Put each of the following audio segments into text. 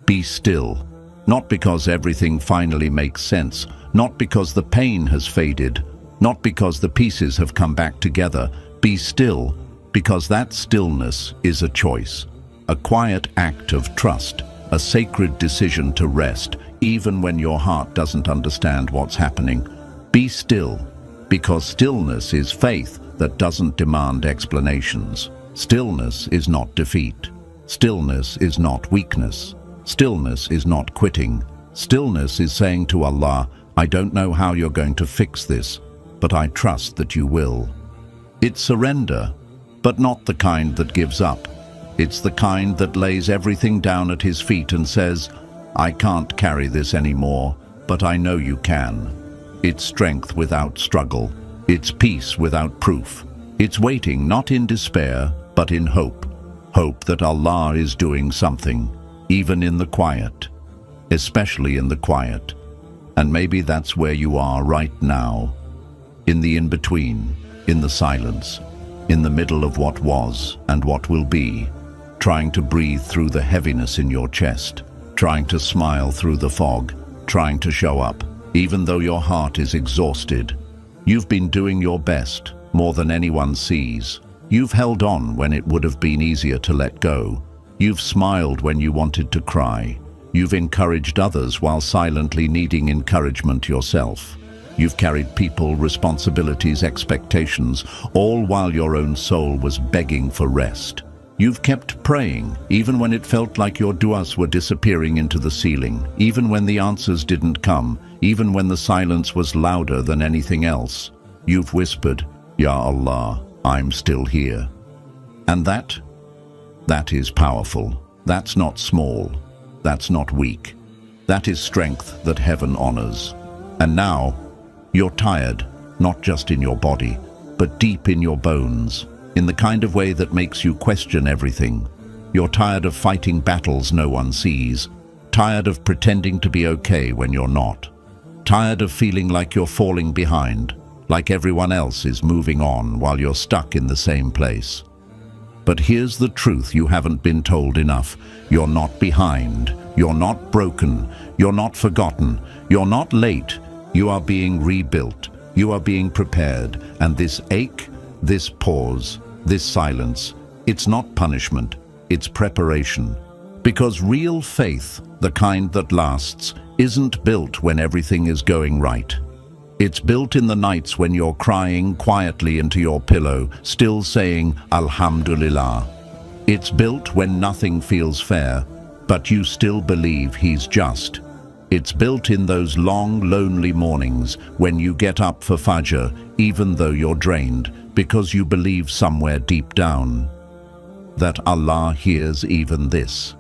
Be still. Not because everything finally makes sense, not because the pain has faded, not because the pieces have come back together. Be still, because that stillness is a choice, a quiet act of trust, a sacred decision to rest, even when your heart doesn't understand what's happening. Be still, because stillness is faith that doesn't demand explanations. Stillness is not defeat. Stillness is not weakness. Stillness is not quitting. Stillness is saying to Allah, I don't know how you're going to fix this, but I trust that you will. It's surrender, but not the kind that gives up. It's the kind that lays everything down at his feet and says, I can't carry this anymore, but I know you can. It's strength without struggle. It's peace without proof. It's waiting not in despair, but in hope. Hope that Allah is doing something, even in the quiet, especially in the quiet. And maybe that's where you are right now, in the in-between, in the silence, in the middle of what was and what will be, trying to breathe through the heaviness in your chest, trying to smile through the fog, trying to show up, even though your heart is exhausted. You've been doing your best, more than anyone sees. You've held on when it would have been easier to let go. You've smiled when you wanted to cry. You've encouraged others while silently needing encouragement yourself. You've carried people, responsibilities, expectations, all while your own soul was begging for rest. You've kept praying, even when it felt like your du'as were disappearing into the ceiling, even when the answers didn't come, even when the silence was louder than anything else. You've whispered, Ya Allah, I'm still here. And that is powerful. That's not small. That's not weak. That is strength that heaven honors. And now, you're tired, not just in your body, but deep in your bones, in the kind of way that makes you question everything. You're tired of fighting battles no one sees, tired of pretending to be okay when you're not, tired of feeling like you're falling behind, like everyone else is moving on while you're stuck in the same place. But here's the truth you haven't been told enough. You're not behind. You're not broken. You're not forgotten. You're not late. You are being rebuilt. You are being prepared. And this ache, this pause, this silence, it's not punishment. It's preparation. Because real faith, the kind that lasts, isn't built when everything is going right. It's built in the nights when you're crying quietly into your pillow, still saying, Alhamdulillah. It's built when nothing feels fair, but you still believe He's just. It's built in those long, lonely mornings when you get up for Fajr, even though you're drained, because you believe somewhere deep down that Allah hears even this.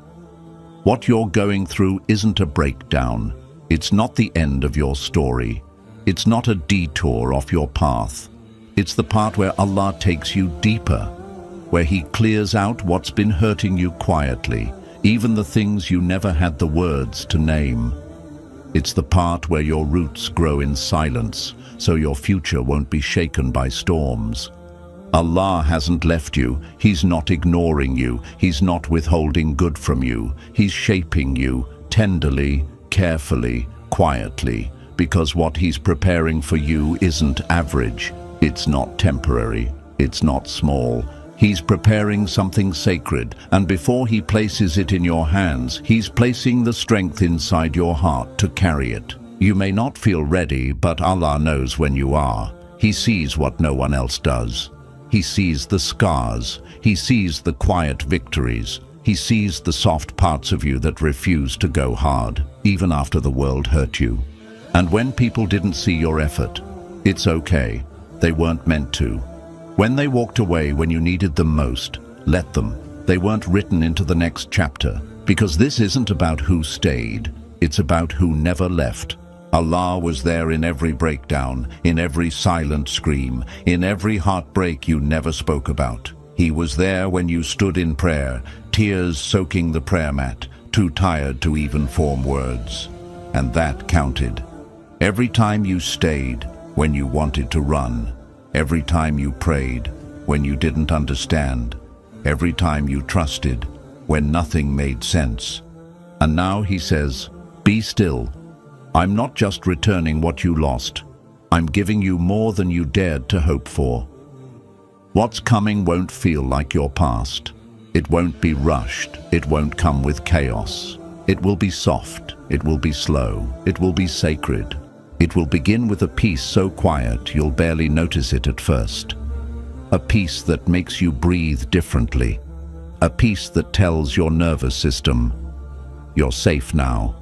What you're going through isn't a breakdown. It's not the end of your story. It's not a detour off your path. It's the part where Allah takes you deeper, where He clears out what's been hurting you quietly, even the things you never had the words to name. It's the part where your roots grow in silence, so your future won't be shaken by storms. Allah hasn't left you. He's not ignoring you. He's not withholding good from you. He's shaping you tenderly, carefully, quietly. Because what He's preparing for you isn't average, it's not temporary, it's not small. He's preparing something sacred, and before He places it in your hands, He's placing the strength inside your heart to carry it. You may not feel ready, but Allah knows when you are. He sees what no one else does. He sees the scars. He sees the quiet victories. He sees the soft parts of you that refuse to go hard, even after the world hurt you. And when people didn't see your effort, it's okay. They weren't meant to. When they walked away when you needed them most, let them. They weren't written into the next chapter. Because this isn't about who stayed. It's about who never left. Allah was there in every breakdown, in every silent scream, in every heartbreak you never spoke about. He was there when you stood in prayer, tears soaking the prayer mat, too tired to even form words. And that counted. Every time you stayed when you wanted to run, every time you prayed when you didn't understand, every time you trusted when nothing made sense, And now he says, "Be still. I'm not just returning what you lost. I'm giving you more than you dared to hope for." What's coming won't feel like your past. It won't be rushed. It won't come with chaos. It will be soft. It will be slow. It will be sacred. It will begin with a peace so quiet you'll barely notice it at first. A peace that makes you breathe differently. A peace that tells your nervous system, "You're safe now."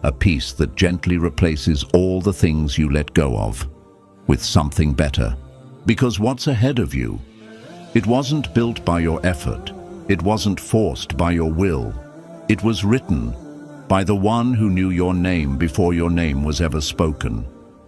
A peace that gently replaces all the things you let go of with something better. Because what's ahead of you, it wasn't built by your effort. It wasn't forced by your will. It was written by the one who knew your name before your name was ever spoken.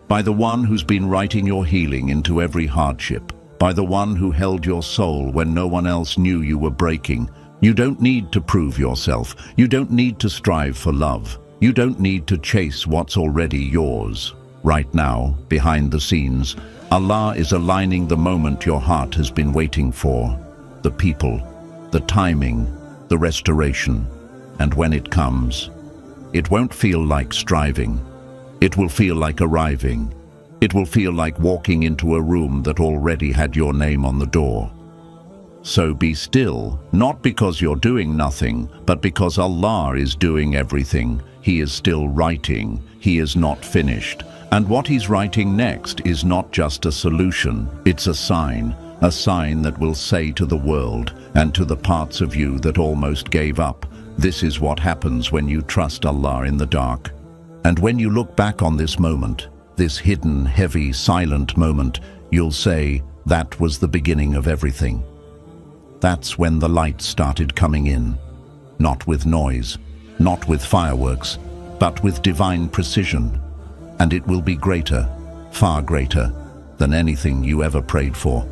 By the one who's been writing your healing into every hardship. By the one who held your soul when no one else knew you were breaking. You don't need to prove yourself. You don't need to strive for love. You don't need to chase what's already yours. Right now, behind the scenes, Allah is aligning the moment your heart has been waiting for. The people, the timing, the restoration. And when it comes, it won't feel like striving. It will feel like arriving. It will feel like walking into a room that already had your name on the door. So be still, not because you're doing nothing, but because Allah is doing everything. He is still writing. He is not finished. And what He's writing next is not just a solution. It's a sign that will say to the world and to the parts of you that almost gave up, this is what happens when you trust Allah in the dark. And when you look back on this moment, this hidden, heavy, silent moment, you'll say, that was the beginning of everything. That's when the light started coming in. Not with noise, not with fireworks, but with divine precision. And it will be greater, far greater, than anything you ever prayed for.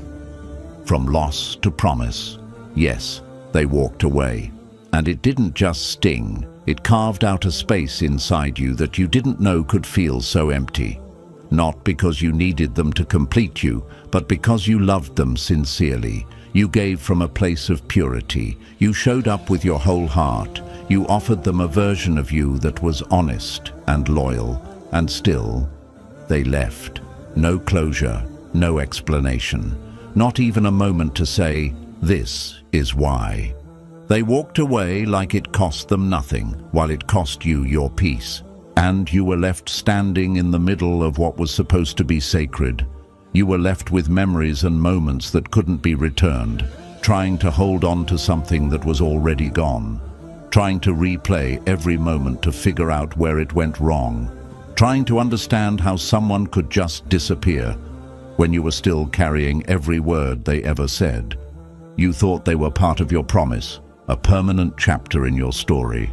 From loss to promise, yes, they walked away. And it didn't just sting, it carved out a space inside you that you didn't know could feel so empty. Not because you needed them to complete you, but because you loved them sincerely. You gave from a place of purity. You showed up with your whole heart. You offered them a version of you that was honest and loyal. And still, they left. No closure, no explanation. Not even a moment to say, this is why. They walked away like it cost them nothing, while it cost you your peace. And you were left standing in the middle of what was supposed to be sacred. You were left with memories and moments that couldn't be returned, trying to hold on to something that was already gone, trying to replay every moment to figure out where it went wrong, trying to understand how someone could just disappear when you were still carrying every word they ever said. You thought they were part of your promise, a permanent chapter in your story.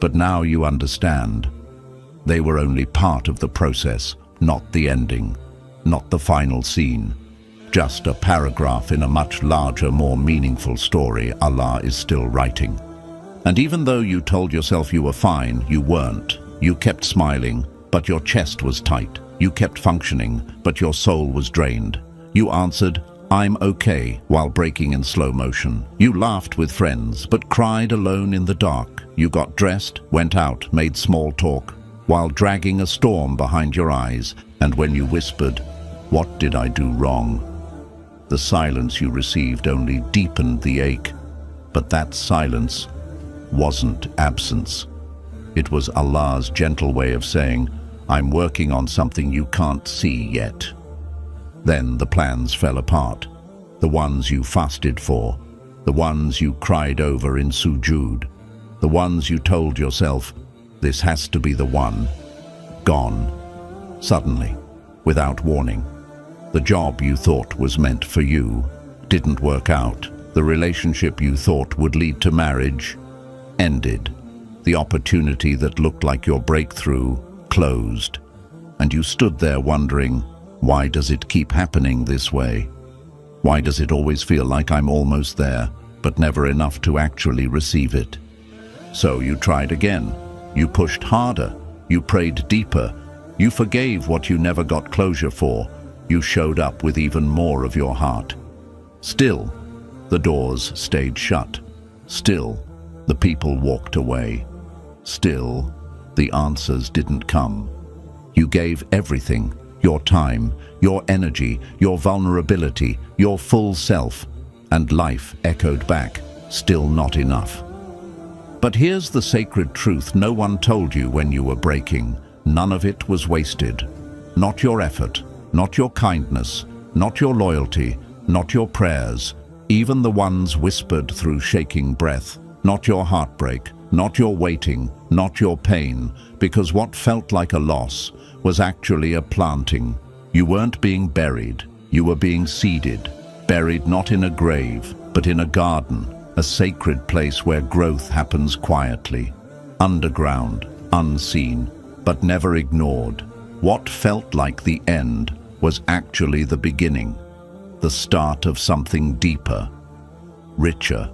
But now you understand. They were only part of the process, not the ending, not the final scene. Just a paragraph in a much larger, more meaningful story Allah is still writing. And even though you told yourself you were fine, you weren't. You kept smiling, but your chest was tight. You kept functioning, but your soul was drained. You answered, "I'm okay," while breaking in slow motion. You laughed with friends, but cried alone in the dark. You got dressed, went out, made small talk, while dragging a storm behind your eyes. And when you whispered, "What did I do wrong?" the silence you received only deepened the ache. But that silence wasn't absence. It was Allah's gentle way of saying, "I'm working on something you can't see yet." Then the plans fell apart. The ones you fasted for, the ones you cried over in sujood, the ones you told yourself, this has to be the one, gone. Suddenly, without warning. The job you thought was meant for you didn't work out. The relationship you thought would lead to marriage ended. The opportunity that looked like your breakthrough closed. And you stood there wondering, why does it keep happening this way? Why does it always feel like I'm almost there, but never enough to actually receive it? So you tried again. You pushed harder. You prayed deeper. You forgave what you never got closure for. You showed up with even more of your heart. Still, the doors stayed shut. Still, the people walked away. Still, the answers didn't come. You gave everything, your time, your energy, your vulnerability, your full self, and life echoed back, still not enough. But here's the sacred truth no one told you when you were breaking. None of it was wasted. Not your effort, not your kindness, not your loyalty, not your prayers, even the ones whispered through shaking breath, not your heartbreak, not your waiting, not your pain, because what felt like a loss was actually a planting. You weren't being buried, you were being seeded, buried not in a grave, but in a garden, a sacred place where growth happens quietly, underground, unseen, but never ignored. What felt like the end was actually the beginning, the start of something deeper, richer,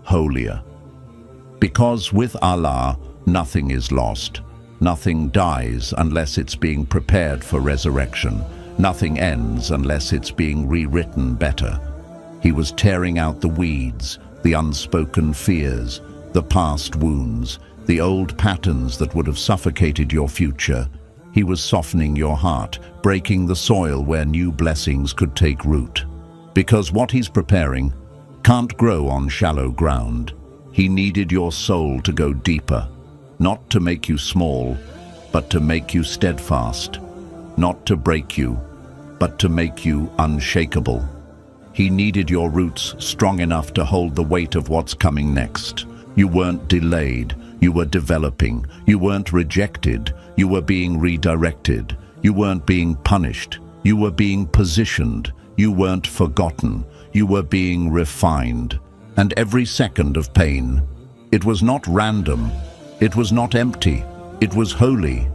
holier. Because with Allah, nothing is lost. Nothing dies unless it's being prepared for resurrection. Nothing ends unless it's being rewritten better. He was tearing out the weeds, the unspoken fears, the past wounds, the old patterns that would have suffocated your future. He was softening your heart, breaking the soil where new blessings could take root. Because what he's preparing can't grow on shallow ground. He needed your soul to go deeper, not to make you small, but to make you steadfast, not to break you, but to make you unshakable. He needed your roots strong enough to hold the weight of what's coming next. You weren't delayed, you were developing. You weren't rejected, you were being redirected. You weren't being punished, you were being positioned. You weren't forgotten, you were being refined. And every second of pain, it was not random, it was not empty, it was holy.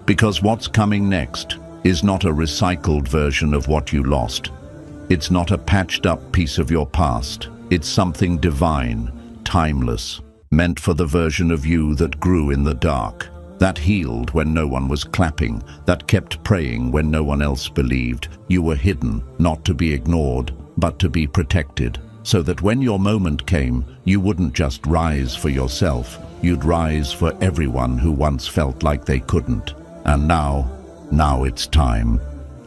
Because what's coming next is not a recycled version of what you lost. It's not a patched up piece of your past. It's something divine, timeless, meant for the version of you that grew in the dark, that healed when no one was clapping, that kept praying when no one else believed. You were hidden, not to be ignored, but to be protected, so that when your moment came, you wouldn't just rise for yourself, you'd rise for everyone who once felt like they couldn't. And now it's time.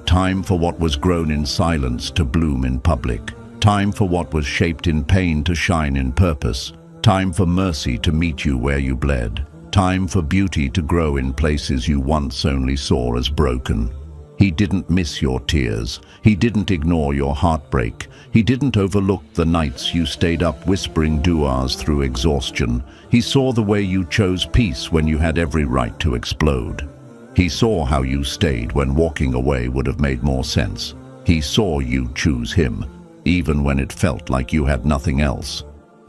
Time for what was grown in silence to bloom in public. Time for what was shaped in pain to shine in purpose. Time for mercy to meet you where you bled. Time for beauty to grow in places you once only saw as broken. He didn't miss your tears. He didn't ignore your heartbreak. He didn't overlook the nights you stayed up whispering du'as through exhaustion. He saw the way you chose peace when you had every right to explode. He saw how you stayed when walking away would have made more sense. He saw you choose him, even when it felt like you had nothing else.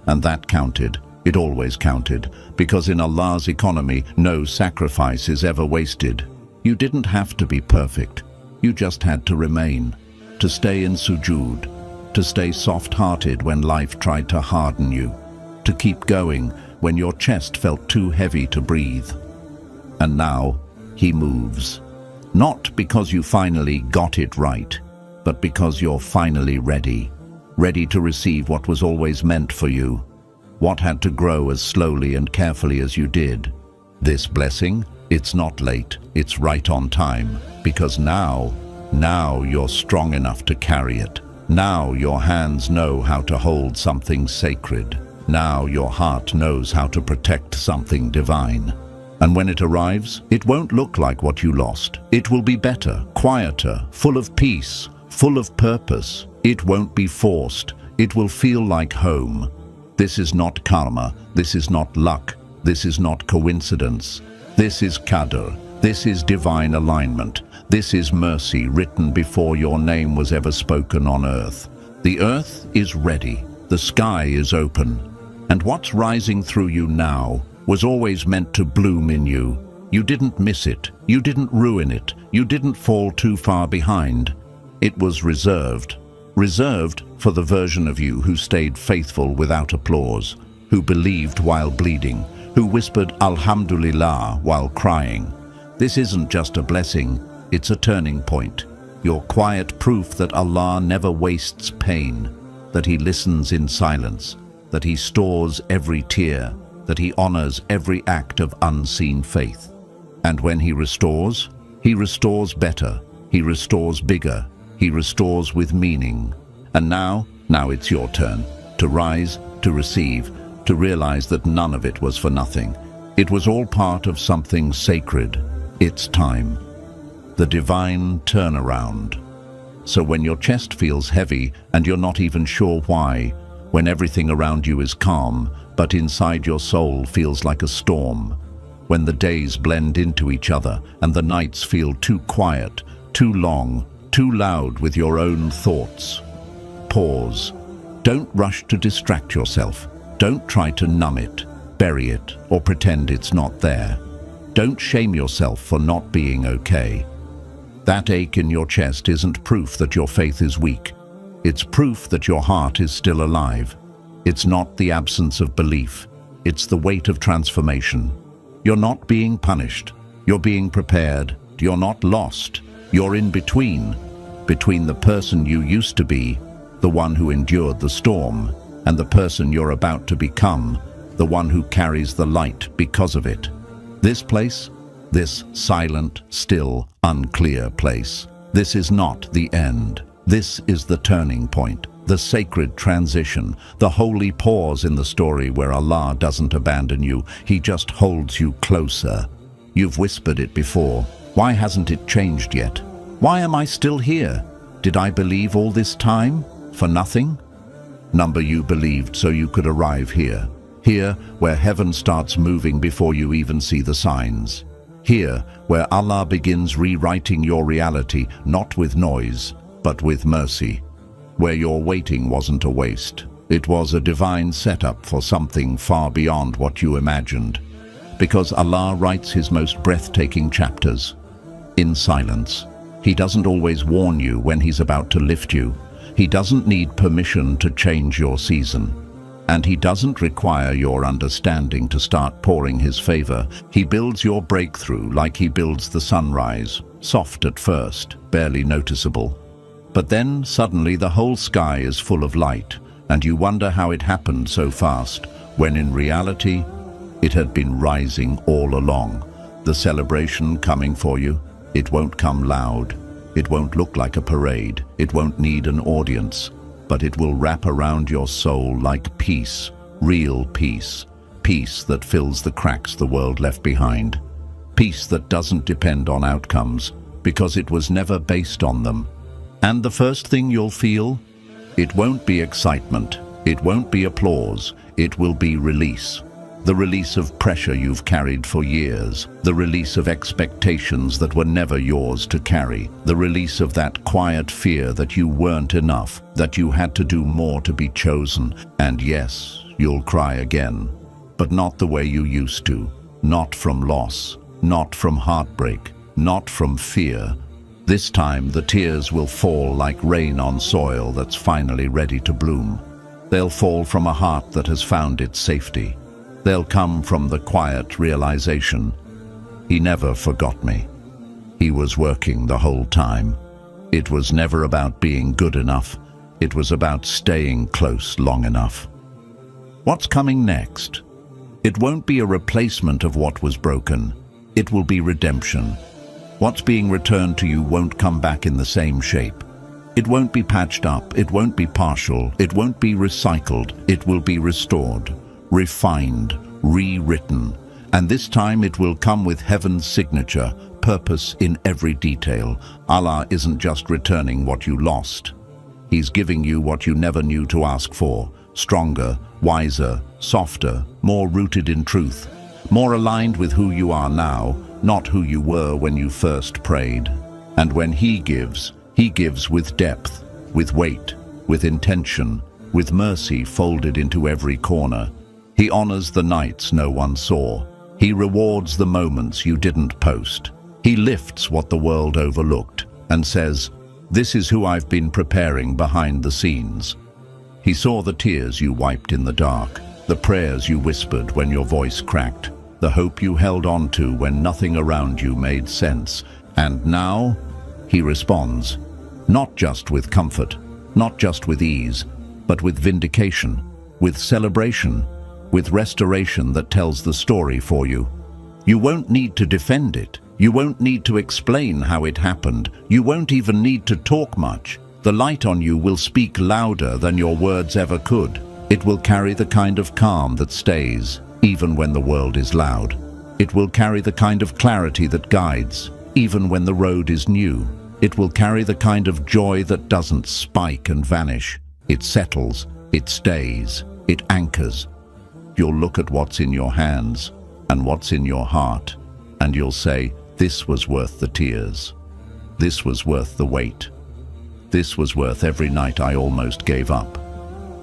And that counted. It always counted, because in Allah's economy, no sacrifice is ever wasted. You didn't have to be perfect. You just had to remain, to stay in sujood, to stay soft-hearted when life tried to harden you, to keep going when your chest felt too heavy to breathe. And now, he moves. Not because you finally got it right, but because you're finally ready. Ready to receive what was always meant for you. What had to grow as slowly and carefully as you did. This blessing, it's not late, it's right on time. Because now you're strong enough to carry it. Now your hands know how to hold something sacred. Now your heart knows how to protect something divine. And when it arrives, it won't look like what you lost. It will be better, quieter, full of peace, full of purpose. It won't be forced. It will feel like home. This is not karma. This is not luck. This is not coincidence. This is qadr. This is divine alignment. This is mercy written before your name was ever spoken on earth. The earth is ready. The sky is open. And what's rising through you now was always meant to bloom in you. You didn't miss it. You didn't ruin it. You didn't fall too far behind. It was reserved for the version of you who stayed faithful without applause, who believed while bleeding, who whispered Alhamdulillah while crying. This isn't just a blessing, it's a turning point. Your quiet proof that Allah never wastes pain, that He listens in silence, that He stores every tear, that he honors every act of unseen faith. And when he restores better, he restores bigger, he restores with meaning. And now it's your turn to rise, to receive, to realize that none of it was for nothing. It was all part of something sacred. It's time. The divine turnaround. So when your chest feels heavy and you're not even sure why, when everything around you is calm, but inside your soul feels like a storm, when the days blend into each other and the nights feel too quiet, too long, too loud with your own thoughts, pause. Don't rush to distract yourself. Don't try to numb it, bury it, or pretend it's not there. Don't shame yourself for not being okay. That ache in your chest isn't proof that your faith is weak. It's proof that your heart is still alive. It's not the absence of belief. It's the weight of transformation. You're not being punished. You're being prepared. You're not lost. You're in between the person you used to be, the one who endured the storm, and the person you're about to become, the one who carries the light because of it. This place, this silent, still, unclear place, this is not the end. This is the turning point, the sacred transition, the holy pause in the story where Allah doesn't abandon you, He just holds you closer. You've whispered it before. Why hasn't it changed yet? Why am I still here? Did I believe all this time? For nothing? You believed so you could arrive here. Here, where heaven starts moving before you even see the signs. Here, where Allah begins rewriting your reality, not with noise, but with mercy. Where your waiting wasn't a waste. It was a divine setup for something far beyond what you imagined. Because Allah writes His most breathtaking chapters in silence. He doesn't always warn you when He's about to lift you. He doesn't need permission to change your season. And He doesn't require your understanding to start pouring His favor. He builds your breakthrough like He builds the sunrise, soft at first, barely noticeable. But then suddenly the whole sky is full of light, and you wonder how it happened so fast, when in reality, it had been rising all along. The celebration coming for you, it won't come loud. It won't look like a parade. It won't need an audience. But it will wrap around your soul like peace, real peace. Peace that fills the cracks the world left behind. Peace that doesn't depend on outcomes, because it was never based on them. And the first thing you'll feel? It won't be excitement. It won't be applause. It will be release. The release of pressure you've carried for years. The release of expectations that were never yours to carry. The release of that quiet fear that you weren't enough, that you had to do more to be chosen. And yes, you'll cry again, but not the way you used to. Not from loss, not from heartbreak, not from fear. This time the tears will fall like rain on soil that's finally ready to bloom. They'll fall from a heart that has found its safety. They'll come from the quiet realization, He never forgot me. He was working the whole time. It was never about being good enough. It was about staying close long enough. What's coming next? It won't be a replacement of what was broken. It will be redemption. What's being returned to you won't come back in the same shape. It won't be patched up. It won't be partial. It won't be recycled. It will be restored, refined, rewritten, and this time it will come with heaven's signature, purpose in every detail. Allah isn't just returning what you lost. He's giving you what you never knew to ask for, stronger, wiser, softer, more rooted in truth, more aligned with who you are now, not who you were when you first prayed. And when He gives with depth, with weight, with intention, with mercy folded into every corner. He honors the nights no one saw. He rewards the moments you didn't post. He lifts what the world overlooked and says, "This is who I've been preparing behind the scenes." He saw the tears you wiped in the dark, the prayers you whispered when your voice cracked, the hope you held on to when nothing around you made sense. And now, He responds, not just with comfort, not just with ease, but with vindication, with celebration. with restoration that tells the story for you. You won't need to defend it. You won't need to explain how it happened. You won't even need to talk much. The light on you will speak louder than your words ever could. It will carry the kind of calm that stays, even when the world is loud. It will carry the kind of clarity that guides, even when the road is new. It will carry the kind of joy that doesn't spike and vanish. It settles, it stays, it anchors. You'll look at what's in your hands and what's in your heart, and you'll say, this was worth the tears. This was worth the wait. This was worth every night I almost gave up.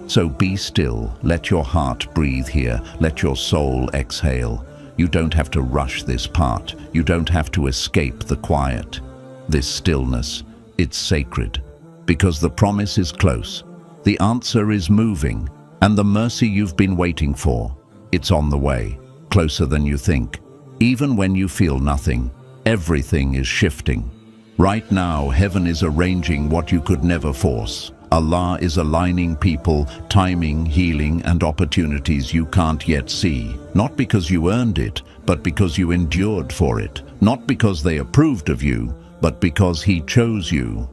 So be still, let your heart breathe here, let your soul exhale. You don't have to rush this part. You don't have to escape the quiet. This stillness, it's sacred, because the promise is close. The answer is moving, and the mercy you've been waiting for, it's on the way, closer than you think. Even when you feel nothing, everything is shifting. Right now, heaven is arranging what you could never force. Allah is aligning people, timing, healing, and opportunities you can't yet see. Not because you earned it, but because you endured for it. Not because they approved of you, but because He chose you.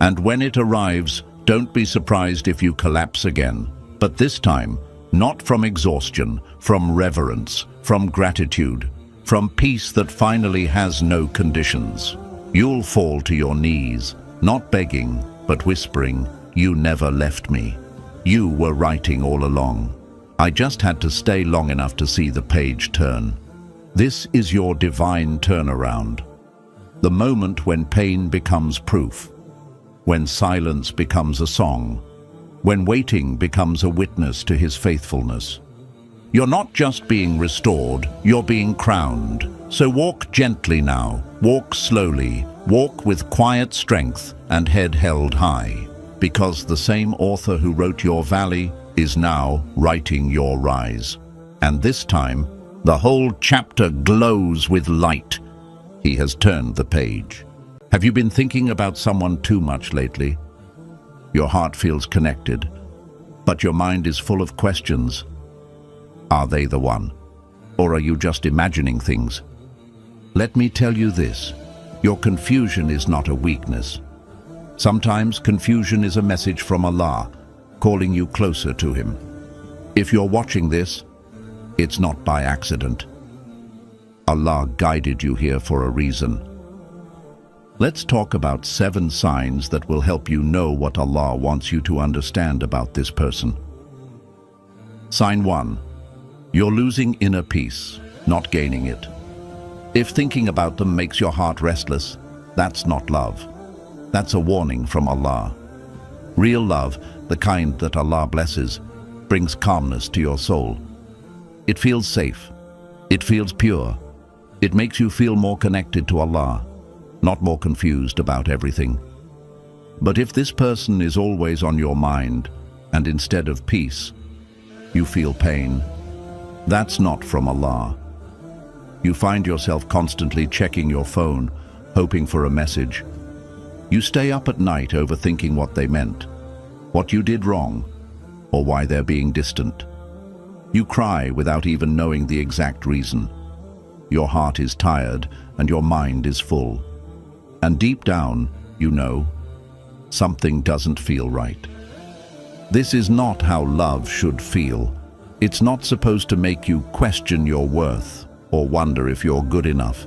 And when it arrives, don't be surprised if you collapse again. But this time, not from exhaustion, from reverence, from gratitude, from peace that finally has no conditions. You'll fall to your knees, not begging, but whispering, "You never left me. You were writing all along. I just had to stay long enough to see the page turn." This is your divine turnaround. The moment when pain becomes proof, when silence becomes a song, when waiting becomes a witness to His faithfulness. You're not just being restored, you're being crowned. So walk gently now, walk slowly, walk with quiet strength and head held high, because the same author who wrote your valley is now writing your rise. And this time, the whole chapter glows with light. He has turned the page. Have you been thinking about someone too much lately? Your heart feels connected, but your mind is full of questions. Are they the one? Or are you just imagining things? Let me tell you this, your confusion is not a weakness. Sometimes confusion is a message from Allah, calling you closer to Him. If you're watching this, it's not by accident. Allah guided you here for a reason. Let's talk about 7 signs that will help you know what Allah wants you to understand about this person. Sign 1. You're losing inner peace, not gaining it. If thinking about them makes your heart restless, that's not love. That's a warning from Allah. Real love, the kind that Allah blesses, brings calmness to your soul. It feels safe. It feels pure. It makes you feel more connected to Allah, not more confused about everything. But if this person is always on your mind, and instead of peace, you feel pain, that's not from Allah. You find yourself constantly checking your phone, hoping for a message. You stay up at night overthinking what they meant, what you did wrong, or why they're being distant. You cry without even knowing the exact reason. Your heart is tired and your mind is full. And deep down, you know, something doesn't feel right. This is not how love should feel. It's not supposed to make you question your worth or wonder if you're good enough.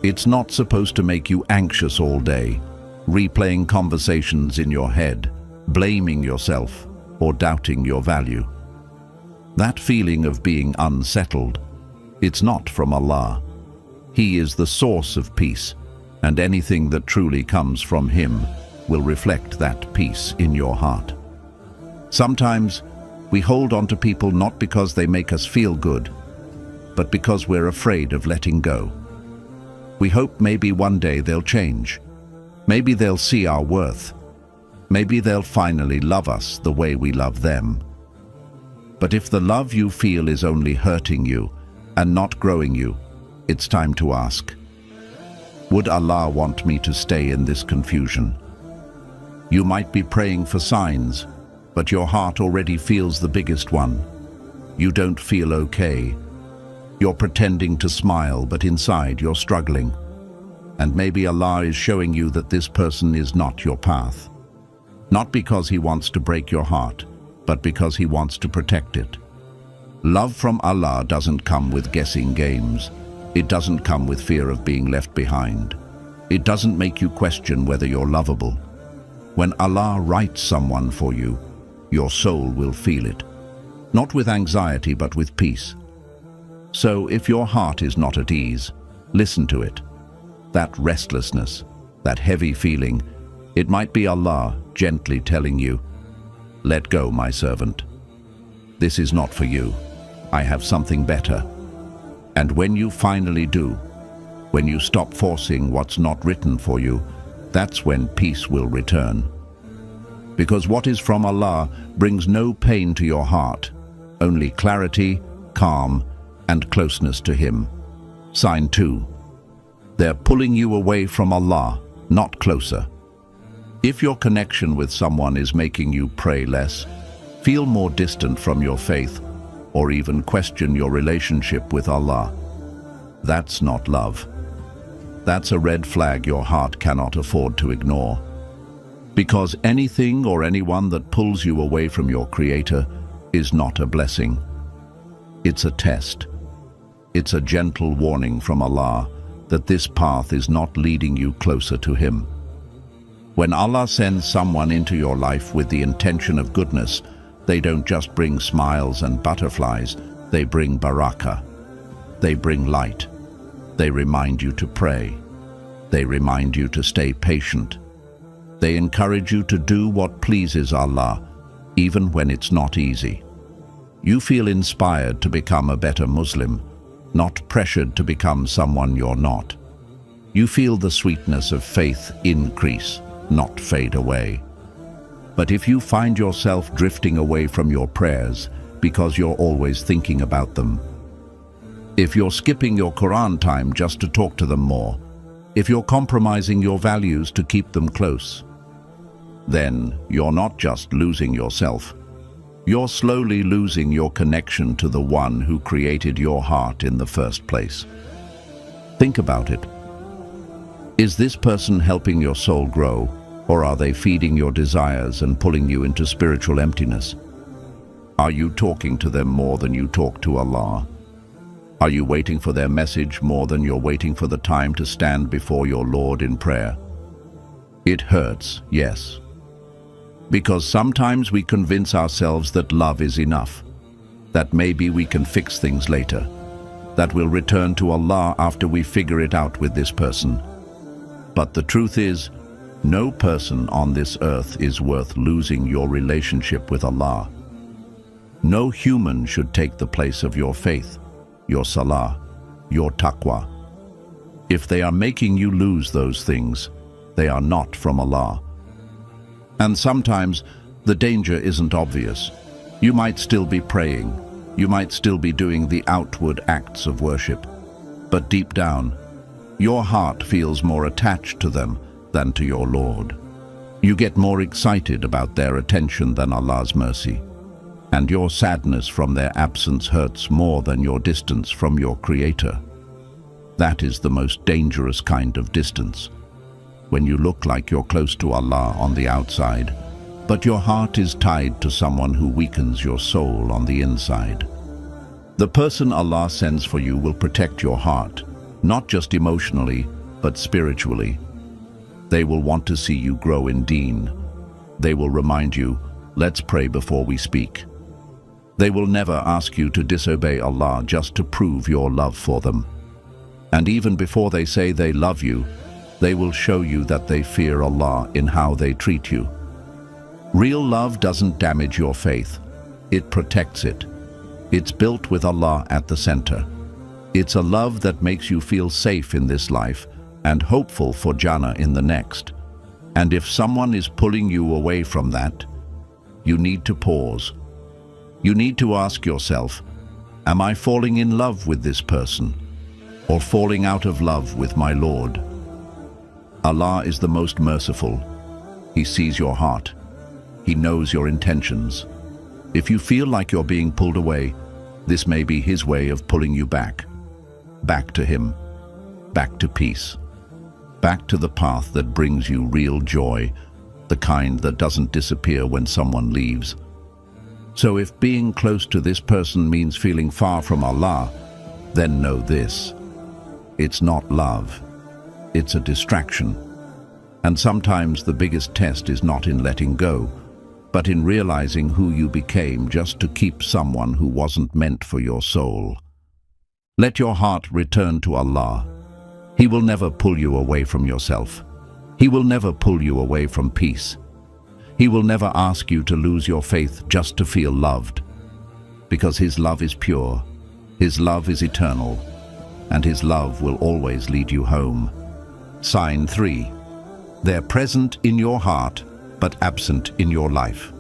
It's not supposed to make you anxious all day, replaying conversations in your head, blaming yourself, or doubting your value. That feeling of being unsettled, it's not from Allah. He is the source of peace, and anything that truly comes from Him will reflect that peace in your heart. Sometimes we hold on to people not because they make us feel good, but because we're afraid of letting go. We hope maybe one day they'll change. Maybe they'll see our worth. Maybe they'll finally love us the way we love them. But if the love you feel is only hurting you and not growing you, it's time to ask, would Allah want me to stay in this confusion? You might be praying for signs, but your heart already feels the biggest one. You don't feel okay. You're pretending to smile, but inside you're struggling. And maybe Allah is showing you that this person is not your path. Not because He wants to break your heart, but because He wants to protect it. Love from Allah doesn't come with guessing games. It doesn't come with fear of being left behind. It doesn't make you question whether you're lovable. When Allah writes someone for you, your soul will feel it. Not with anxiety, but with peace. So if your heart is not at ease, listen to it. That restlessness, that heavy feeling, it might be Allah gently telling you, "Let go, my servant. This is not for you. I have something better." And when you finally do, when you stop forcing what's not written for you, that's when peace will return. Because what is from Allah brings no pain to your heart, only clarity, calm, and closeness to Him. Sign 2. They're pulling you away from Allah, not closer. If your connection with someone is making you pray less, feel more distant from your faith, or even question your relationship with Allah, that's not love. That's a red flag your heart cannot afford to ignore. Because anything or anyone that pulls you away from your Creator is not a blessing. It's a test. It's a gentle warning from Allah that this path is not leading you closer to Him. When Allah sends someone into your life with the intention of goodness, they don't just bring smiles and butterflies, they bring barakah. They bring light. They remind you to pray. They remind you to stay patient. They encourage you to do what pleases Allah, even when it's not easy. You feel inspired to become a better Muslim, not pressured to become someone you're not. You feel the sweetness of faith increase, not fade away. But if you find yourself drifting away from your prayers because you're always thinking about them, if you're skipping your Qur'an time just to talk to them more, if you're compromising your values to keep them close, then you're not just losing yourself. You're slowly losing your connection to the one who created your heart in the first place. Think about it. Is this person helping your soul grow, or are they feeding your desires and pulling you into spiritual emptiness? Are you talking to them more than you talk to Allah? Are you waiting for their message more than you're waiting for the time to stand before your Lord in prayer? It hurts, yes. Because sometimes we convince ourselves that love is enough, that maybe we can fix things later, that we'll return to Allah after we figure it out with this person. But the truth is, no person on this earth is worth losing your relationship with Allah. No human should take the place of your faith, your salah, your taqwa. If they are making you lose those things, they are not from Allah. And sometimes the danger isn't obvious. You might still be praying, you might still be doing the outward acts of worship, but deep down, your heart feels more attached to them than to your Lord. You get more excited about their attention than Allah's mercy, and your sadness from their absence hurts more than your distance from your Creator. That is the most dangerous kind of distance. When you look like you're close to Allah on the outside, but your heart is tied to someone who weakens your soul on the inside. The person Allah sends for you will protect your heart, not just emotionally, but spiritually. They will want to see you grow in deen. They will remind you, let's pray before we speak. They will never ask you to disobey Allah just to prove your love for them. And even before they say they love you, they will show you that they fear Allah in how they treat you. Real love doesn't damage your faith. It protects it. It's built with Allah at the center. It's a love that makes you feel safe in this life and hopeful for Jannah in the next. And if someone is pulling you away from that, you need to pause. You need to ask yourself, am I falling in love with this person, or falling out of love with my Lord? Allah is the most merciful. He sees your heart. He knows your intentions. If you feel like you're being pulled away, This may be His way of pulling you back. Back to Him. Back to peace. Back to the path that brings you real joy, the kind that doesn't disappear when someone leaves. So if being close to this person means feeling far from Allah, then know this: it's not love. It's a distraction. And sometimes the biggest test is not in letting go, but in realizing who you became just to keep someone who wasn't meant for your soul. Let your heart return to Allah. He will never pull you away from yourself. He will never pull you away from peace. He will never ask you to lose your faith just to feel loved, because His love is pure, His love is eternal, and His love will always lead you home. Sign 3. They're present in your heart, but absent in your life.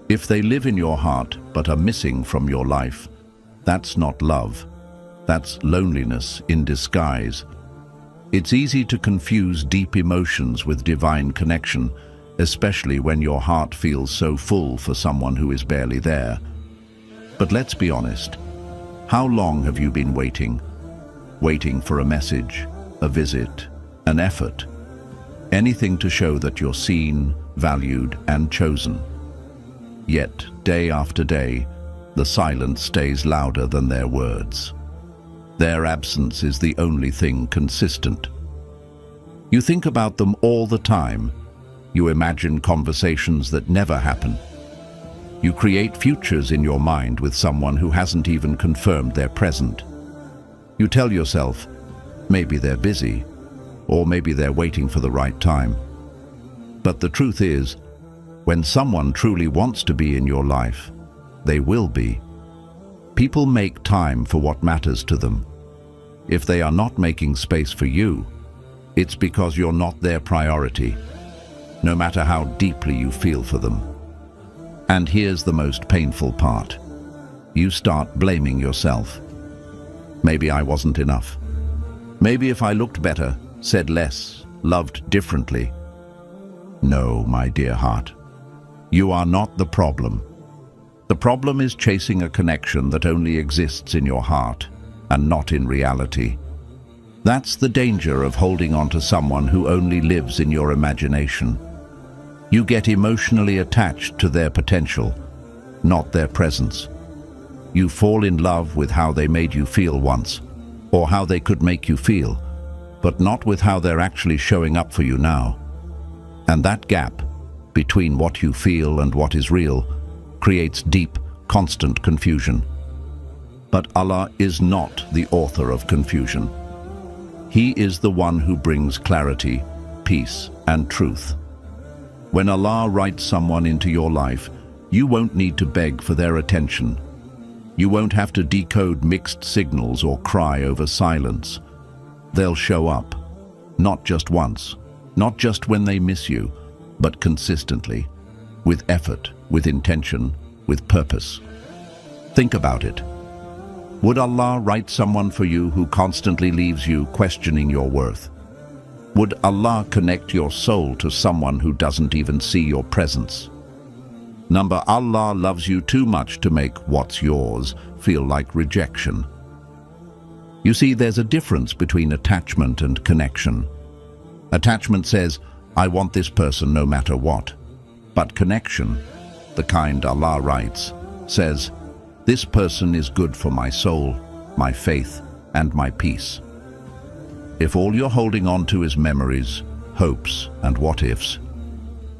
If they live in your heart, but are missing from your life, that's not love. That's loneliness in disguise. It's easy to confuse deep emotions with divine connection, especially when your heart feels so full for someone who is barely there. But let's be honest. How long have you been waiting? Waiting for a message, a visit, an effort, anything to show that you're seen, valued, and chosen. Yet, day after day, the silence stays louder than their words. Their absence is the only thing consistent. You think about them all the time. You imagine conversations that never happen. You create futures in your mind with someone who hasn't even confirmed they're present. You tell yourself, maybe they're busy, or maybe they're waiting for the right time. But the truth is, when someone truly wants to be in your life, they will be. People make time for what matters to them. If they are not making space for you, it's because you're not their priority, no matter how deeply you feel for them. And here's the most painful part. You start blaming yourself. Maybe I wasn't enough. Maybe if I looked better, said less, loved differently. No, my dear heart. You are not the problem. The problem is chasing a connection that only exists in your heart and not in reality. That's the danger of holding on to someone who only lives in your imagination. You get emotionally attached to their potential, not their presence. You fall in love with how they made you feel once, or how they could make you feel, but not with how they're actually showing up for you now. And that gap between what you feel and what is real creates deep, constant confusion. But Allah is not the author of confusion. He is the one who brings clarity, peace, and truth. When Allah writes someone into your life, you won't need to beg for their attention. You won't have to decode mixed signals or cry over silence. They'll show up, not just once, not just when they miss you, but consistently, with effort, with intention, with purpose. Think about it. Would Allah write someone for you who constantly leaves you questioning your worth? Would Allah connect your soul to someone who doesn't even see your presence? Allah loves you too much to make what's yours feel like rejection. You see, there's a difference between attachment and connection. Attachment says, I want this person no matter what. But connection, the kind Allah writes, says, this person is good for my soul, my faith, and my peace. If all you're holding on to is memories, hopes, and what-ifs,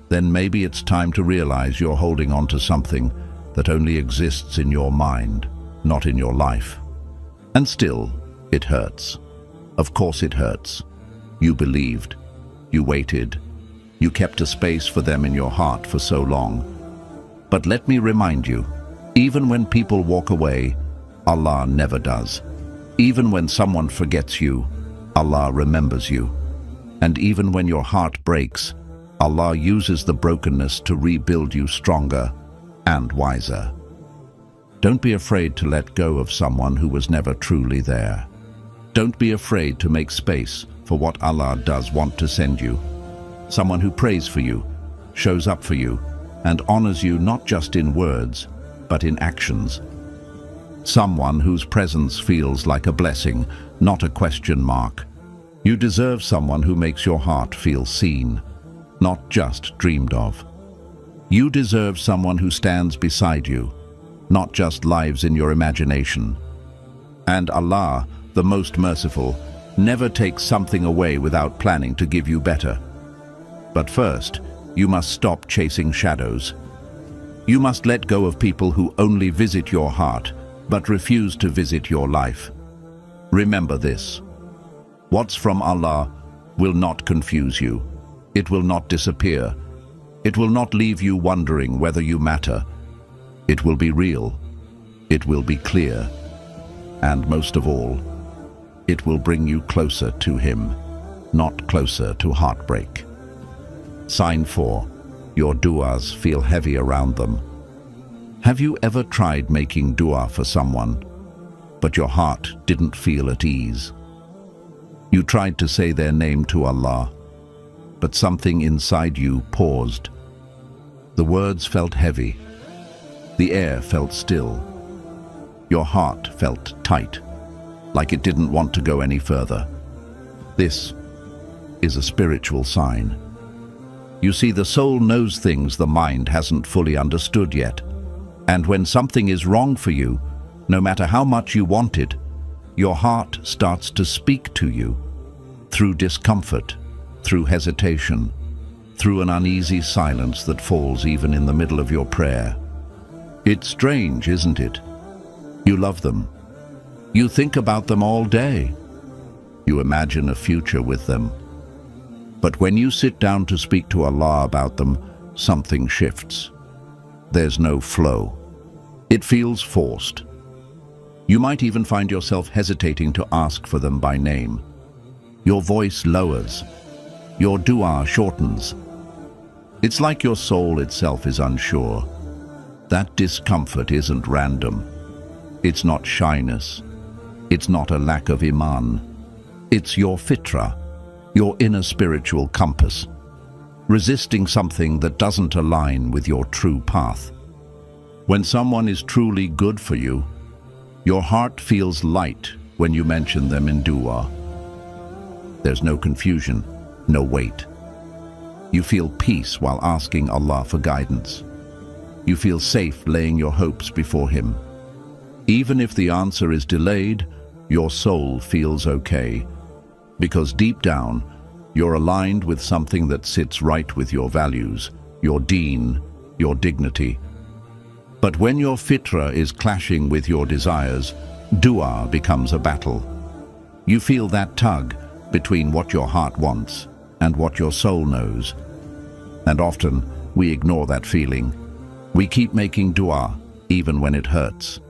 then maybe it's time to realize you're holding on to something that only exists in your mind, not in your life. And still, it hurts. Of course it hurts. You believed, you waited, you kept a space for them in your heart for so long. But let me remind you, even when people walk away, Allah never does. Even when someone forgets you, Allah remembers you. And even when your heart breaks, Allah uses the brokenness to rebuild you stronger and wiser. Don't be afraid to let go of someone who was never truly there. Don't be afraid to make space for what Allah does want to send you. Someone who prays for you, shows up for you, and honors you not just in words, but in actions. Someone whose presence feels like a blessing, not a question mark. You deserve someone who makes your heart feel seen, not just dreamed of. You deserve someone who stands beside you, not just lives in your imagination. And Allah, the most merciful, never takes something away without planning to give you better. But first, you must stop chasing shadows. You must let go of people who only visit your heart, but refuse to visit your life. Remember this. What's from Allah will not confuse you. It will not disappear. It will not leave you wondering whether you matter. It will be real. It will be clear. And most of all, it will bring you closer to Him, not closer to heartbreak. Sign 4. Your du'as feel heavy around them. Have you ever tried making du'a for someone, but your heart didn't feel at ease? You tried to say their name to Allah, but something inside you paused. The words felt heavy. The air felt still. Your heart felt tight, like it didn't want to go any further. This is a spiritual sign. You see, the soul knows things the mind hasn't fully understood yet. And when something is wrong for you, no matter how much you want it, your heart starts to speak to you through discomfort, through hesitation, through an uneasy silence that falls even in the middle of your prayer. It's strange, isn't it? You love them. You think about them all day. You imagine a future with them. But when you sit down to speak to Allah about them, something shifts. There's no flow. It feels forced. You might even find yourself hesitating to ask for them by name. Your voice lowers. Your du'a shortens. It's like your soul itself is unsure. That discomfort isn't random. It's not shyness. It's not a lack of iman. It's your fitra, your inner spiritual compass, resisting something that doesn't align with your true path. When someone is truly good for you, your heart feels light when you mention them in du'a. There's no confusion, no weight. You feel peace while asking Allah for guidance. You feel safe laying your hopes before Him. Even if the answer is delayed, your soul feels okay, because deep down, you're aligned with something that sits right with your values, your deen, your dignity. But when your fitra is clashing with your desires, du'a becomes a battle. You feel that tug between what your heart wants and what your soul knows. And often, we ignore that feeling. We keep making du'a, even when it hurts.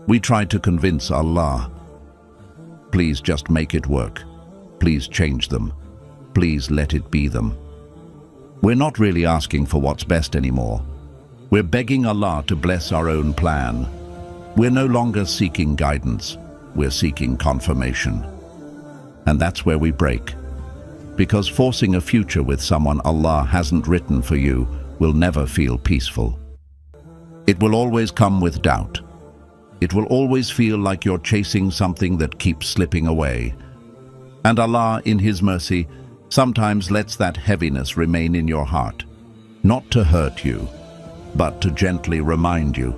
We try to convince Allah, please just make it work. Please change them. Please let it be them. We're not really asking for what's best anymore. We're begging Allah to bless our own plan. We're no longer seeking guidance. We're seeking confirmation. And that's where we break. Because forcing a future with someone Allah hasn't written for you will never feel peaceful. It will always come with doubt. It will always feel like you're chasing something that keeps slipping away. And Allah, in His mercy, sometimes lets that heaviness remain in your heart, not to hurt you, but to gently remind you,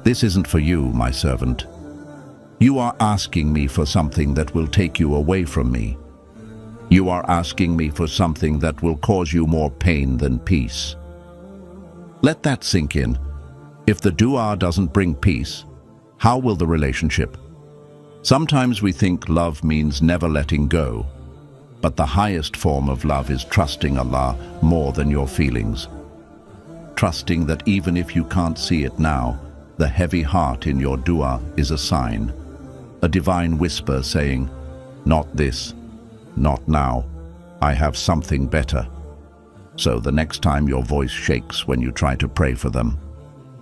this isn't for you, my servant. You are asking me for something that will take you away from me. You are asking me for something that will cause you more pain than peace. Let that sink in. If the du'a doesn't bring peace, how will the relationship? Sometimes we think love means never letting go, but the highest form of love is trusting Allah more than your feelings. Trusting that even if you can't see it now, the heavy heart in your du'a is a sign, a divine whisper saying, not this, not now, I have something better. So the next time your voice shakes when you try to pray for them,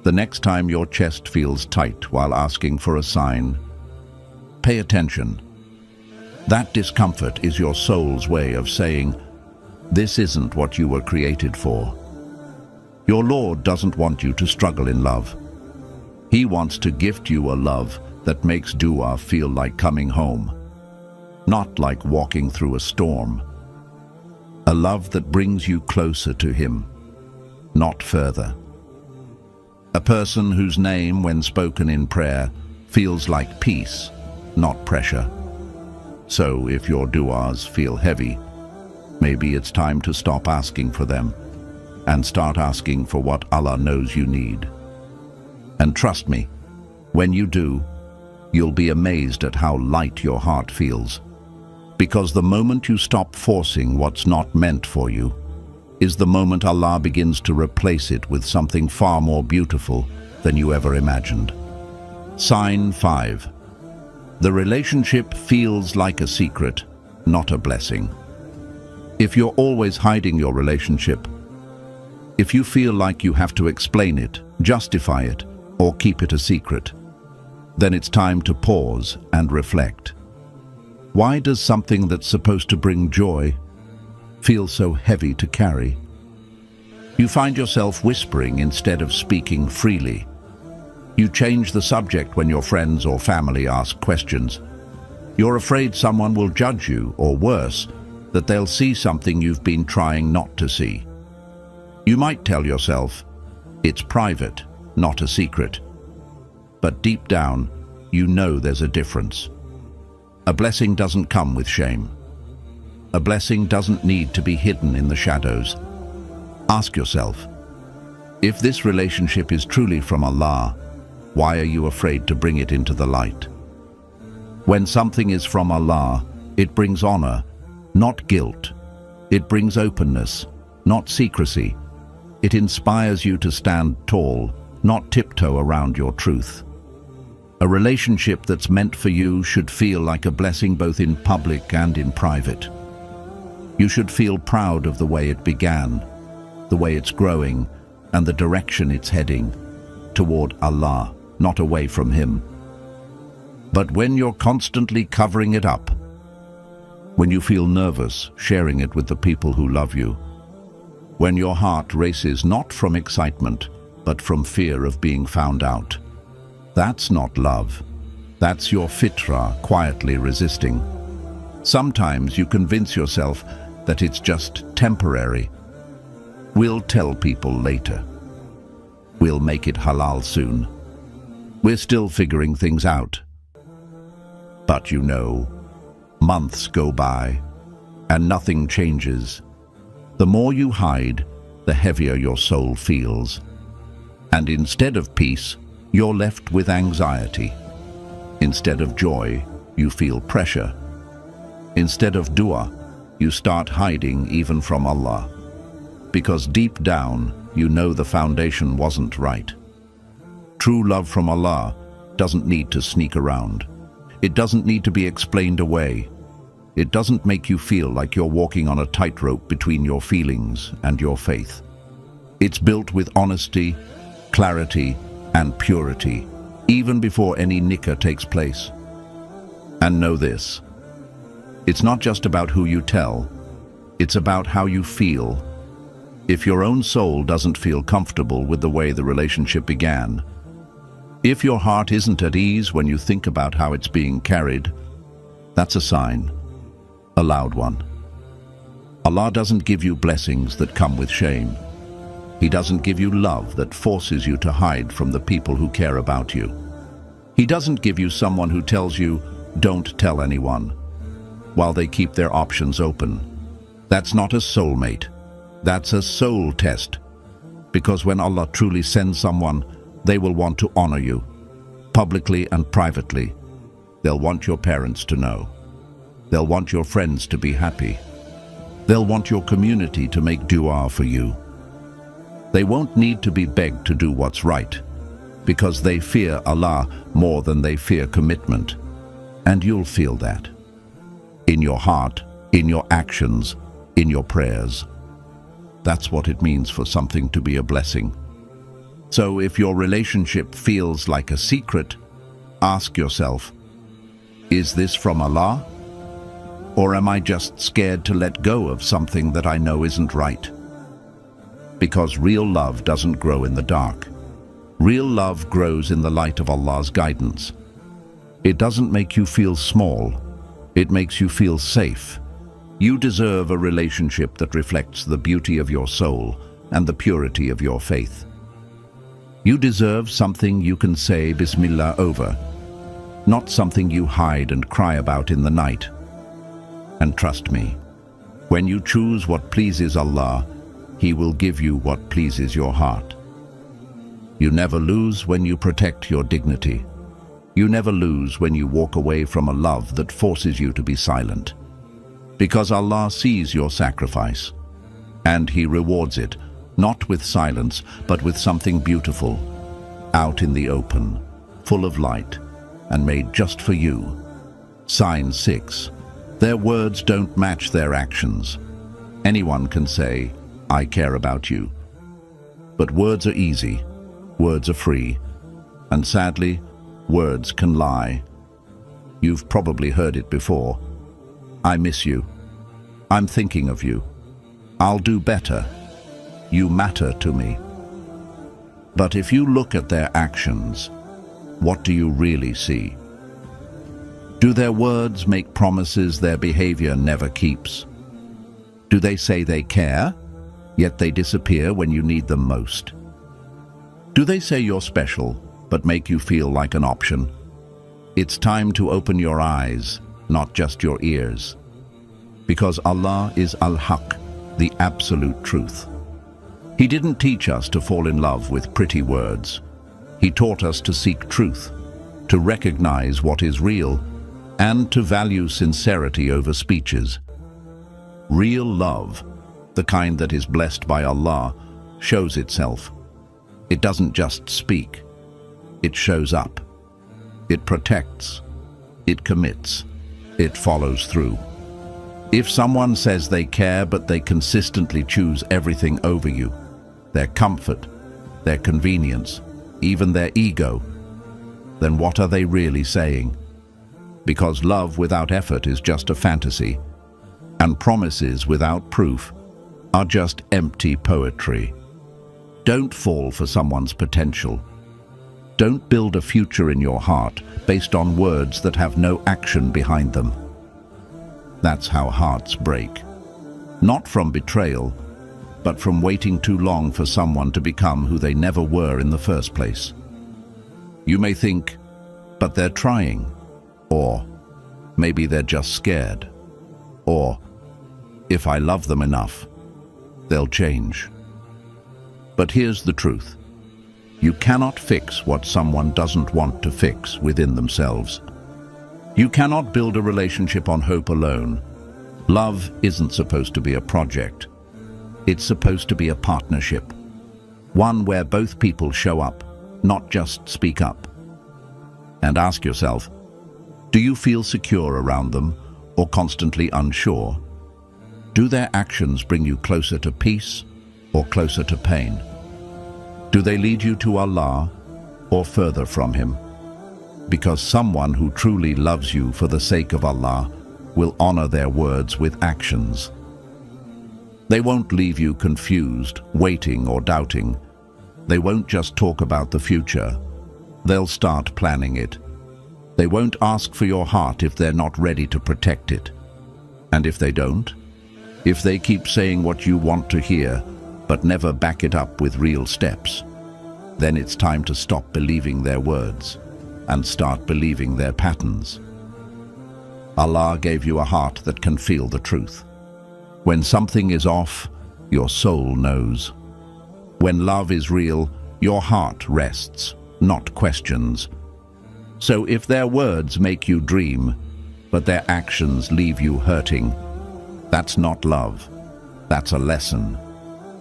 the next time your chest feels tight while asking for a sign, pay attention. That discomfort is your soul's way of saying, this isn't what you were created for. Your Lord doesn't want you to struggle in love. He wants to gift you a love that makes dua feel like coming home, not like walking through a storm. A love that brings you closer to Him, not further. A person whose name, when spoken in prayer, feels like peace, not pressure. So if your duas feel heavy, maybe it's time to stop asking for them and start asking for what Allah knows you need. And trust me, when you do, you'll be amazed at how light your heart feels. Because the moment you stop forcing what's not meant for you is the moment Allah begins to replace it with something far more beautiful than you ever imagined. Sign 5. The relationship feels like a secret, not a blessing. If you're always hiding your relationship, if you feel like you have to explain it, justify it, or keep it a secret, then it's time to pause and reflect. Why does something that's supposed to bring joy feel so heavy to carry? You find yourself whispering instead of speaking freely. You change the subject when your friends or family ask questions. You're afraid someone will judge you, or worse, that they'll see something you've been trying not to see. You might tell yourself, it's private, not a secret. But deep down, you know there's a difference. A blessing doesn't come with shame. A blessing doesn't need to be hidden in the shadows. Ask yourself, if this relationship is truly from Allah, why are you afraid to bring it into the light? When something is from Allah, it brings honor, not guilt. It brings openness, not secrecy. It inspires you to stand tall, not tiptoe around your truth. A relationship that's meant for you should feel like a blessing both in public and in private. You should feel proud of the way it began, the way it's growing, and the direction it's heading, toward Allah, not away from Him. But when you're constantly covering it up, when you feel nervous sharing it with the people who love you, when your heart races not from excitement, but from fear of being found out, that's not love. That's your fitra quietly resisting. Sometimes you convince yourself that it's just temporary. We'll tell people later. We'll make it halal soon. We're still figuring things out. But you know, months go by and nothing changes. The more you hide, the heavier your soul feels. And instead of peace, you're left with anxiety. Instead of joy, you feel pressure. Instead of dua, you start hiding even from Allah. Because deep down, you know the foundation wasn't right. True love from Allah doesn't need to sneak around. It doesn't need to be explained away. It doesn't make you feel like you're walking on a tightrope between your feelings and your faith. It's built with honesty, clarity, and purity, even before any nikah takes place. And know this, it's not just about who you tell, it's about how you feel. If your own soul doesn't feel comfortable with the way the relationship began, if your heart isn't at ease when you think about how it's being carried, that's a sign, a loud one. Allah doesn't give you blessings that come with shame. He doesn't give you love that forces you to hide from the people who care about you. He doesn't give you someone who tells you, don't tell anyone, while they keep their options open. That's not a soulmate. That's a soul test. Because when Allah truly sends someone, they will want to honor you, publicly and privately. They'll want your parents to know. They'll want your friends to be happy. They'll want your community to make dua for you. They won't need to be begged to do what's right, because they fear Allah more than they fear commitment. And you'll feel that. In your heart, in your actions, in your prayers. That's what it means for something to be a blessing. So if your relationship feels like a secret, ask yourself, is this from Allah? Or am I just scared to let go of something that I know isn't right? Because real love doesn't grow in the dark. Real love grows in the light of Allah's guidance. It doesn't make you feel small. It makes you feel safe. You deserve a relationship that reflects the beauty of your soul and the purity of your faith. You deserve something you can say Bismillah over, not something you hide and cry about in the night. And trust me, when you choose what pleases Allah, He will give you what pleases your heart. You never lose when you protect your dignity. You never lose when you walk away from a love that forces you to be silent. Because Allah sees your sacrifice, and He rewards it, not with silence, but with something beautiful, out in the open, full of light, and made just for you. Sign 6. Their words don't match their actions. Anyone can say, I care about you. But words are easy, words are free, and sadly, words can lie. You've probably heard it before. I miss you. I'm thinking of you. I'll do better. You matter to me. But if you look at their actions, what do you really see? Do their words make promises their behavior never keeps? Do they say they care, yet they disappear when you need them most? Do they say you're special, but make you feel like an option? It's time to open your eyes, not just your ears. Because Allah is Al-Haq, the absolute truth. He didn't teach us to fall in love with pretty words. He taught us to seek truth, to recognize what is real, and to value sincerity over speeches. Real love, the kind that is blessed by Allah, shows itself. It doesn't just speak. It shows up. It protects. It commits. It follows through. If someone says they care but they consistently choose everything over you, their comfort, their convenience, even their ego, then what are they really saying? Because love without effort is just a fantasy, and promises without proof are just empty poetry. Don't fall for someone's potential. Don't build a future in your heart based on words that have no action behind them. That's how hearts break. Not from betrayal, but from waiting too long for someone to become who they never were in the first place. You may think, but they're trying. Or, maybe they're just scared. Or, if I love them enough, they'll change. But here's the truth. You cannot fix what someone doesn't want to fix within themselves. You cannot build a relationship on hope alone. Love isn't supposed to be a project. It's supposed to be a partnership. One where both people show up, not just speak up. And ask yourself, do you feel secure around them or constantly unsure? Do their actions bring you closer to peace or closer to pain? Do they lead you to Allah or further from Him? Because someone who truly loves you for the sake of Allah will honor their words with actions. They won't leave you confused, waiting or doubting. They won't just talk about the future. They'll start planning it. They won't ask for your heart if they're not ready to protect it. And if they don't, if they keep saying what you want to hear, but never back it up with real steps, then it's time to stop believing their words and start believing their patterns. Allah gave you a heart that can feel the truth. When something is off, your soul knows. When love is real, your heart rests, not questions. So if their words make you dream, but their actions leave you hurting, that's not love. That's a lesson.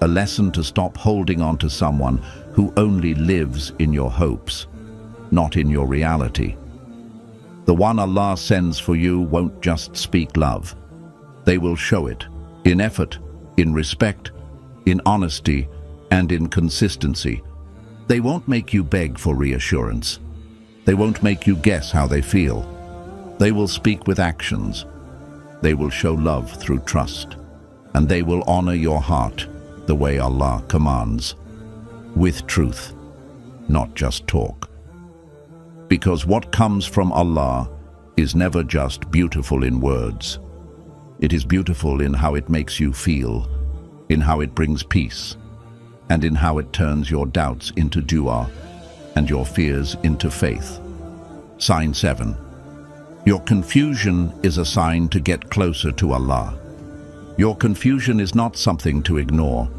A lesson to stop holding on to someone who only lives in your hopes, not in your reality. The one Allah sends for you won't just speak love. They will show it in effort, in respect, in honesty, and in consistency. They won't make you beg for reassurance. They won't make you guess how they feel. They will speak with actions. They will show love through trust. And they will honor your heart the way Allah commands, with truth. not just talk. Because what comes from Allah is never just beautiful in words. It is beautiful in how it makes you feel, in how it brings peace, and in how it turns your doubts into dua and your fears into faith. Sign 7. Your confusion is a sign to get closer to Allah. Your confusion is not something to ignore.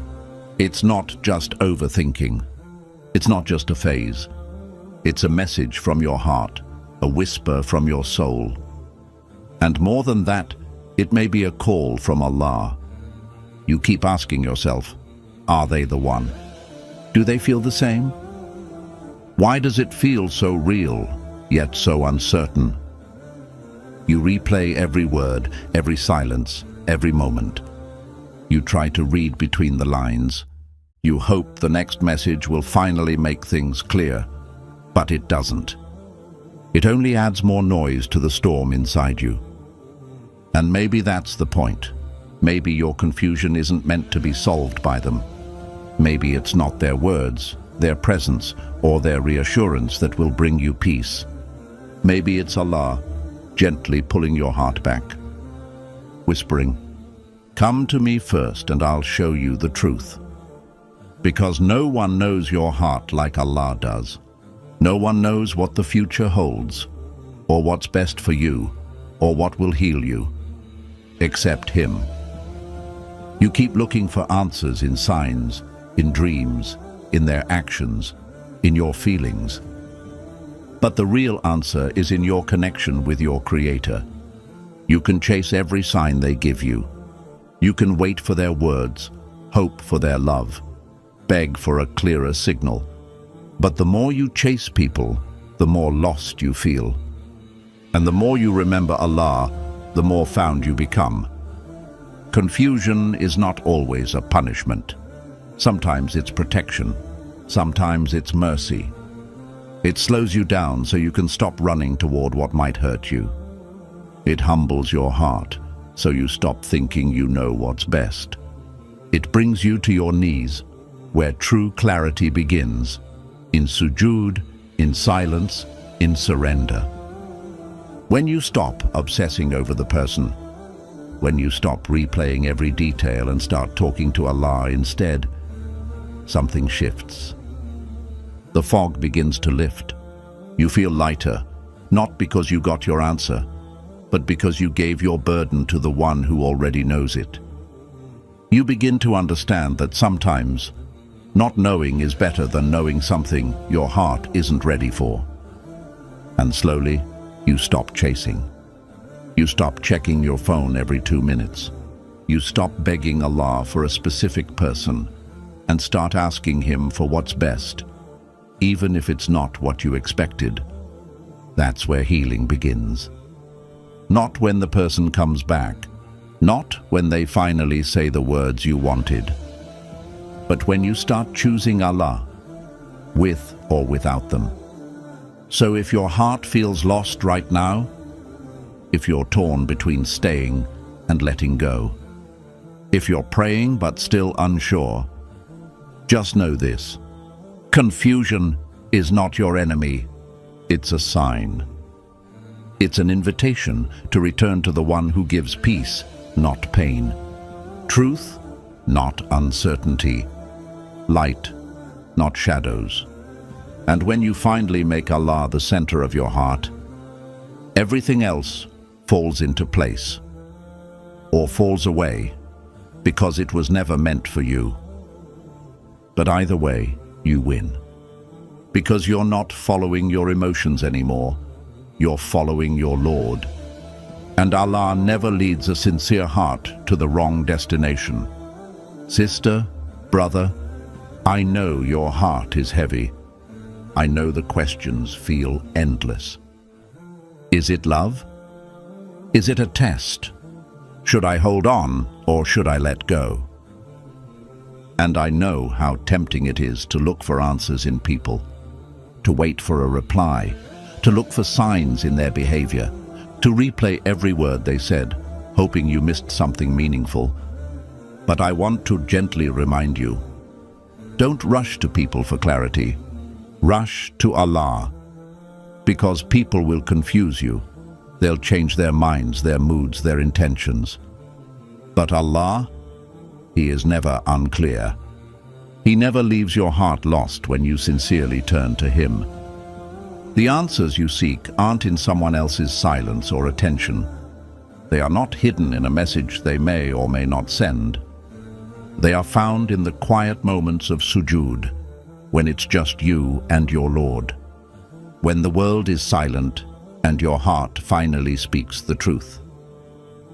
It's not just overthinking. It's not just a phase. It's a message from your heart, a whisper from your soul. And more than that, it may be a call from Allah. You keep asking yourself, are they the one? Do they feel the same? Why does it feel so real, yet so uncertain? You replay every word, every silence, every moment. You try to read between the lines. You hope the next message will finally make things clear, but it doesn't. It only adds more noise to the storm inside you. And maybe that's the point. Maybe your confusion isn't meant to be solved by them. Maybe it's not their words, their presence, or their reassurance that will bring you peace. Maybe it's Allah gently pulling your heart back, whispering, "Come to me first and I'll show you the truth." Because no one knows your heart like Allah does. No one knows what the future holds, or what's best for you, or what will heal you, except Him. You keep looking for answers in signs, in dreams, in their actions, in your feelings. But the real answer is in your connection with your Creator. You can chase every sign they give you. You can wait for their words, hope for their love, beg for a clearer signal. But the more you chase people, the more lost you feel. And the more you remember Allah, the more found you become. Confusion is not always a punishment. Sometimes it's protection. Sometimes it's mercy. It slows you down so you can stop running toward what might hurt you. It humbles your heart so you stop thinking you know what's best. It brings you to your knees, where true clarity begins, in sujood, in silence, in surrender. When you stop obsessing over the person, when you stop replaying every detail and start talking to Allah instead, something shifts. The fog begins to lift. You feel lighter, not because you got your answer, but because you gave your burden to the one who already knows it. You begin to understand that sometimes not knowing is better than knowing something your heart isn't ready for. And slowly, you stop chasing. You stop checking your phone every 2 minutes. You stop begging Allah for a specific person and start asking Him for what's best, even if it's not what you expected. That's where healing begins. Not when the person comes back, not when they finally say the words you wanted, but when you start choosing Allah, with or without them. So if your heart feels lost right now, if you're torn between staying and letting go, if you're praying but still unsure, just know this: confusion is not your enemy, it's a sign. It's an invitation to return to the one who gives peace, not pain. Truth, not uncertainty. Light, not shadows. And when you finally make Allah the center of your heart, everything else falls into place, or falls away, because it was never meant for you. But either way, you win. Because you're not following your emotions anymore, you're following your Lord. And Allah never leads a sincere heart to the wrong destination. Sister, brother, I know your heart is heavy. I know the questions feel endless. Is it love? Is it a test? Should I hold on or should I let go? And I know how tempting it is to look for answers in people, to wait for a reply, to look for signs in their behavior, to replay every word they said, hoping you missed something meaningful. But I want to gently remind you, don't rush to people for clarity. Rush to Allah, because people will confuse you. They'll change their minds, their moods, their intentions. But Allah, He is never unclear. He never leaves your heart lost when you sincerely turn to Him. The answers you seek aren't in someone else's silence or attention. They are not hidden in a message they may or may not send. They are found in the quiet moments of sujood, when it's just you and your Lord. When the world is silent and your heart finally speaks the truth.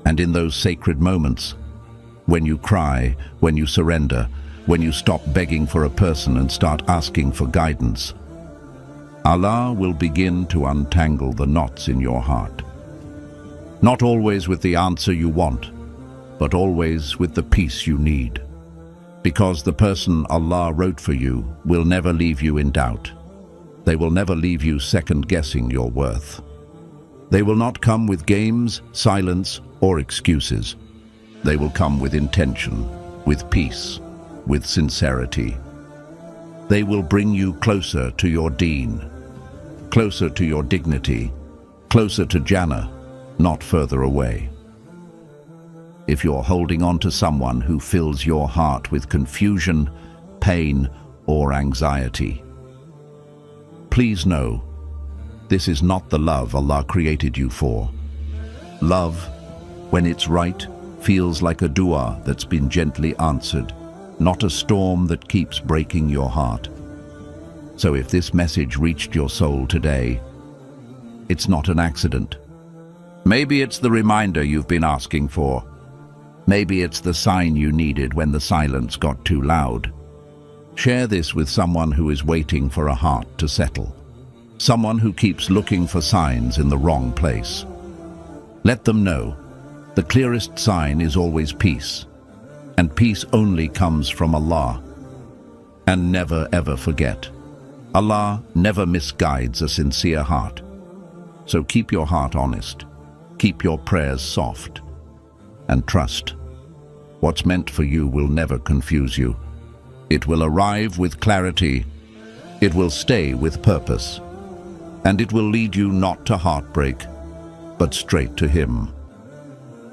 And in those sacred moments, when you cry, when you surrender, when you stop begging for a person and start asking for guidance, Allah will begin to untangle the knots in your heart. Not always with the answer you want, but always with the peace you need. Because the person Allah wrote for you will never leave you in doubt. They will never leave you second-guessing your worth. They will not come with games, silence, or excuses. They will come with intention, with peace, with sincerity. They will bring you closer to your deen, closer to your dignity, closer to Jannah, not further away. If you're holding on to someone who fills your heart with confusion, pain, or anxiety, please know, this is not the love Allah created you for. Love, when it's right, feels like a dua that's been gently answered, not a storm that keeps breaking your heart. So if this message reached your soul today, it's not an accident. Maybe it's the reminder you've been asking for. Maybe it's the sign you needed when the silence got too loud. Share this with someone who is waiting for a heart to settle. Someone who keeps looking for signs in the wrong place. Let them know the clearest sign is always peace, and peace only comes from Allah. And never ever forget, Allah never misguides a sincere heart. So keep your heart honest, keep your prayers soft, and trust. What's meant for you will never confuse you. It will arrive with clarity, it will stay with purpose, and it will lead you not to heartbreak, but straight to Him.